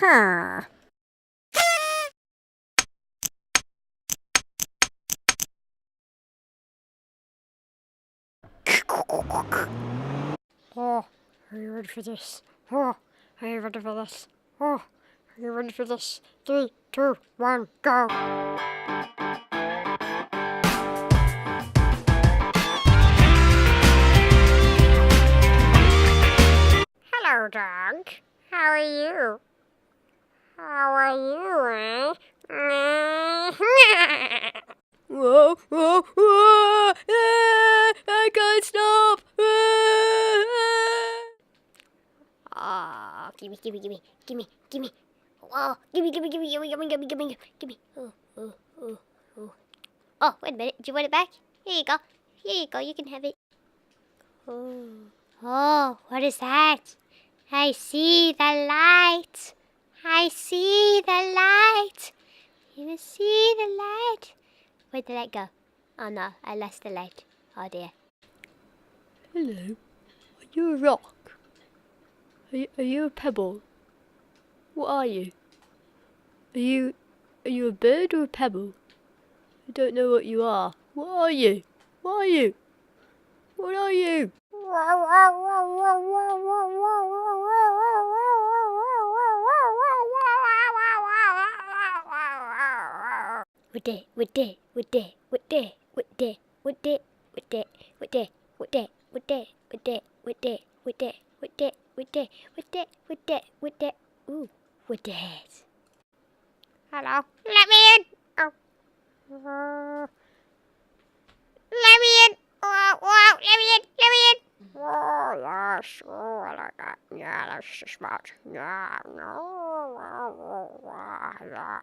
Huh. Oh, are you ready for this? Oh, are you ready for this? Oh, are you ready for this? 3, 2, 1, go! Hello, dog. How are you? How are you, eh? Whoa, whoa, whoa! I can't stop! Oh, gimme. Whoa, gimme. Oh. Oh, wait a minute. Do you want it back? Here you go. You can have it. Oh, what is that? I see the light. I see the light. You see the light? Where did the light go? Oh no, I lost the light. Oh dear. Hello. Are you a rock? Are you a pebble? What are you? Are you a bird or a pebble? I don't know what you are. What are you? What are you? What are you? Ooh, with that. Hello? Let me in! Oh. Let me in! Wow, let me in! Oh, yes, oh, I like that. Yeah, that's the spot. Yeah, no, yeah.